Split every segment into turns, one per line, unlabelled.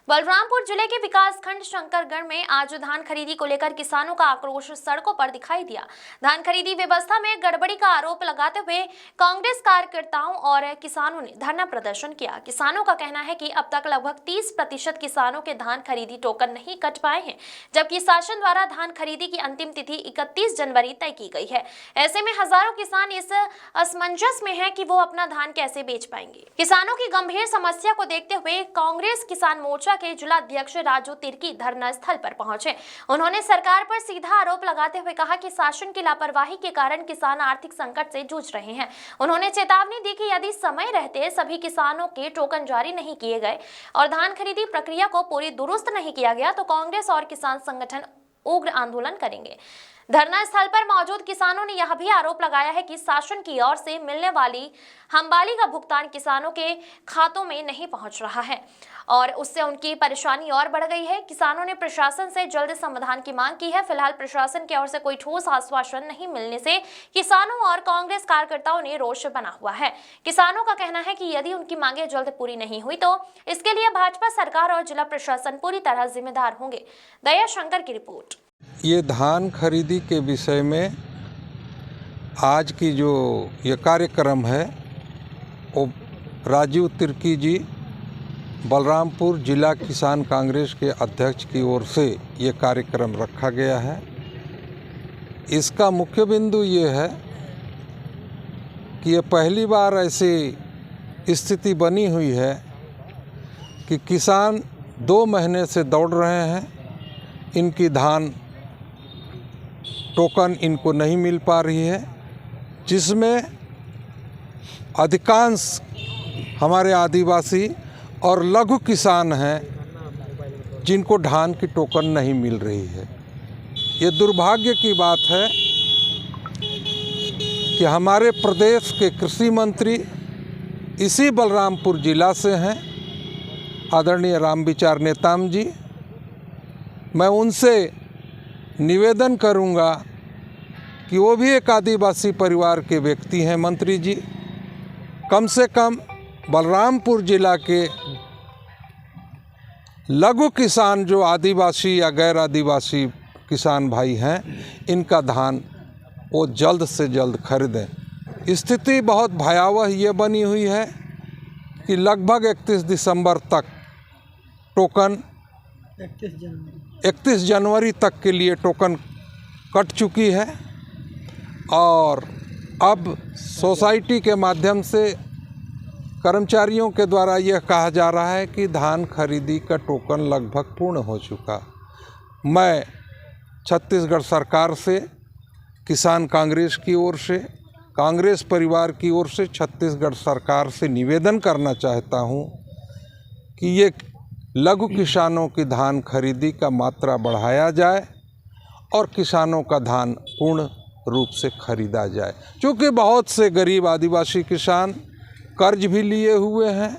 बलरामपुर जिले के विकासखंड शंकरगढ़ में आज धान खरीदी को लेकर किसानों का आक्रोश सड़कों पर दिखाई दिया। धान खरीदी व्यवस्था में गड़बड़ी का आरोप लगाते हुए कांग्रेस कार्यकर्ताओं और किसानों ने धरना प्रदर्शन किया। किसानों का कहना है कि अब तक लगभग 30% किसानों के धान खरीदी टोकन नहीं कट पाए हैं, जबकि शासन द्वारा धान खरीदी की अंतिम तिथि 31 जनवरी तय की गई है। ऐसे में हजारों किसान इस असमंजस में है कि वो अपना धान कैसे बेच पाएंगे। किसानों की गंभीर समस्या को देखते हुए कांग्रेस किसान मोर्चा के जिला अध्यक्ष राजू तिर्की धरना स्थल पर पहुंचे। उन्होंने सरकार पर सीधा आरोप लगाते हुए कहा कि शासन की लापरवाही के कारण किसान आर्थिक संकट से जूझ रहे हैं। उन्होंने चेतावनी दी कि यदि समय रहते सभी किसानों के टोकन जारी नहीं किए गए और धान खरीदी प्रक्रिया को पूरी दुरुस्त नहीं किया गया तो कांग्रेस और किसान संगठन उग्र आंदोलन करेंगे। धरना स्थल पर मौजूद किसानों ने यह भी आरोप लगाया है कि शासन की ओर से मिलने वाली हम्बाली का भुगतान किसानों के खातों में नहीं पहुंच रहा है और उससे उनकी परेशानी और बढ़ गई है। किसानों ने प्रशासन से जल्द समाधान की मांग की है। फिलहाल प्रशासन की ओर से कोई ठोस आश्वासन नहीं मिलने से किसानों और कांग्रेस कार्यकर्ताओं ने रोष बना हुआ है। किसानों का कहना है कि यदि उनकी मांगे जल्द पूरी नहीं हुई तो इसके लिए भाजपा सरकार और जिला प्रशासन पूरी तरह जिम्मेदार होंगे। दया शंकर की रिपोर्ट।
ये धान खरीदी के विषय में आज की जो ये कार्यक्रम है वो राजू तिर्की जी बलरामपुर जिला किसान कांग्रेस के अध्यक्ष की ओर से ये कार्यक्रम रखा गया है। इसका मुख्य बिंदु ये है कि ये पहली बार ऐसी स्थिति बनी हुई है कि किसान 2 महीने से दौड़ रहे हैं, इनकी धान टोकन इनको नहीं मिल पा रही है, जिसमें अधिकांश हमारे आदिवासी और लघु किसान हैं जिनको धान की टोकन नहीं मिल रही है। ये दुर्भाग्य की बात है कि हमारे प्रदेश के कृषि मंत्री इसी बलरामपुर जिला से हैं, आदरणीय रामविचार नेताम जी। मैं उनसे निवेदन करूंगा कि वो भी एक आदिवासी परिवार के व्यक्ति हैं। मंत्री जी, कम से कम बलरामपुर जिला के लघु किसान जो आदिवासी या गैर आदिवासी किसान भाई हैं, इनका धान वो जल्द से जल्द खरीदें। स्थिति बहुत भयावह ये बनी हुई है कि लगभग 31 दिसंबर तक टोकन 31 जनवरी तक के लिए टोकन कट चुकी है और अब सोसाइटी के माध्यम से कर्मचारियों के द्वारा यह कहा जा रहा है कि धान खरीदी का टोकन लगभग पूर्ण हो चुका। मैं छत्तीसगढ़ सरकार से, किसान कांग्रेस की ओर से, कांग्रेस परिवार की ओर से छत्तीसगढ़ सरकार से निवेदन करना चाहता हूं कि ये लघु किसानों की धान खरीदी का मात्रा बढ़ाया जाए और किसानों का धान पूर्ण रूप से खरीदा जाए, क्योंकि बहुत से गरीब आदिवासी किसान कर्ज भी लिए हुए हैं।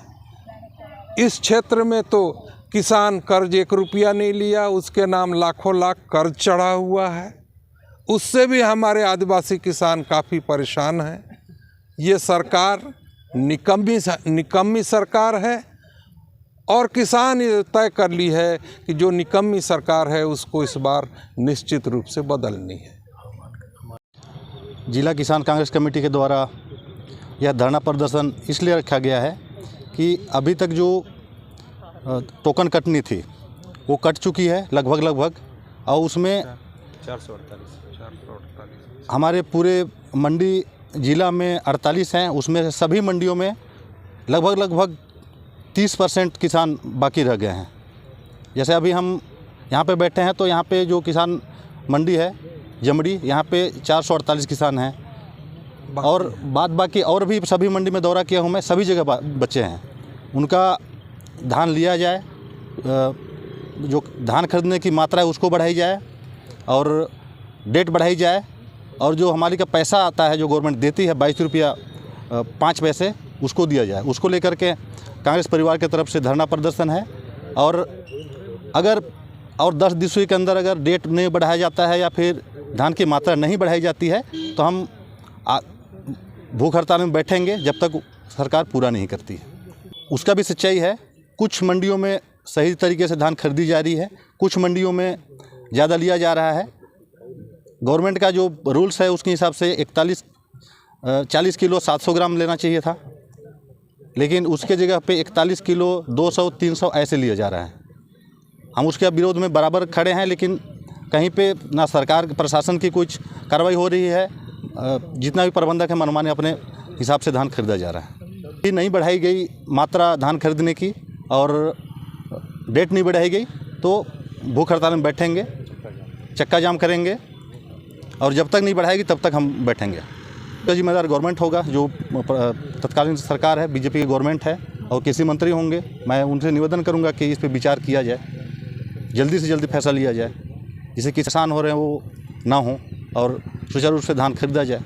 इस क्षेत्र में तो किसान कर्ज 1 रुपया नहीं लिया, उसके नाम लाखों लाख कर्ज चढ़ा हुआ है। उससे भी हमारे आदिवासी किसान काफ़ी परेशान हैं। ये सरकार निकम्मी सरकार है और किसान ये तय कर ली है कि जो निकम्मी सरकार है उसको इस बार निश्चित रूप से बदलनी है।
जिला किसान कांग्रेस कमेटी के द्वारा यह धरना प्रदर्शन इसलिए रखा गया है कि अभी तक जो टोकन कटनी थी वो कट चुकी है लगभग और उसमें 448 हमारे पूरे मंडी जिला में 48 हैं, उसमें से सभी मंडियों में लगभग 30% किसान बाकी रह गए हैं। जैसे अभी हम यहाँ पे बैठे हैं तो यहाँ पे जो किसान मंडी है जमड़ी, यहाँ पे 448 किसान हैं और बाकी और भी सभी मंडी में दौरा किया हूँ मैं, सभी जगह बच्चे हैं। उनका धान लिया जाए, जो धान खरीदने की मात्रा है उसको बढ़ाई जाए और डेट बढ़ाई जाए और जो हमारी का पैसा आता है जो गवर्नमेंट देती है 22 रुपया 5 पैसे, उसको दिया जाए। उसको लेकर के कांग्रेस परिवार की तरफ से धरना प्रदर्शन है और अगर और 10 दिसवीं के अंदर अगर डेट नहीं बढ़ाया जाता है या फिर धान की मात्रा नहीं बढ़ाई जाती है तो हम भूख हड़ताल में बैठेंगे जब तक सरकार पूरा नहीं करती है। उसका भी सच्चाई है, कुछ मंडियों में सही तरीके से धान खरीदी जा रही है। कुछ मंडियों में ज़्यादा लिया जा रहा है। गवर्नमेंट का जो रूल्स है उसके हिसाब से 40 किलो 700 ग्राम लेना चाहिए था, लेकिन उसके जगह पे 41 किलो 200-300 ऐसे लिया जा रहा है। हम उसके विरोध में बराबर खड़े हैं, लेकिन कहीं पे ना सरकार प्रशासन की कुछ कार्रवाई हो रही है, जितना भी प्रबंधक है मनमाने अपने हिसाब से धान खरीदा जा रहा है। ये नहीं बढ़ाई गई मात्रा धान खरीदने की और डेट नहीं बढ़ाई गई तो भूख हड़ताल में बैठेंगे, चक्का जाम करेंगे और जब तक नहीं बढ़ाएगी तब तक हम बैठेंगे। इसका जिम्मेदार गवर्नमेंट होगा, जो तत्कालीन सरकार है, बीजेपी की गवर्नमेंट है और कृषि मंत्री होंगे। मैं उनसे निवेदन करूंगा कि इस पे विचार किया जाए, जल्दी से जल्दी फैसला लिया जाए, जिससे किसान हो रहे हैं वो ना हो और सुचारू रूप से धान खरीदा जाए।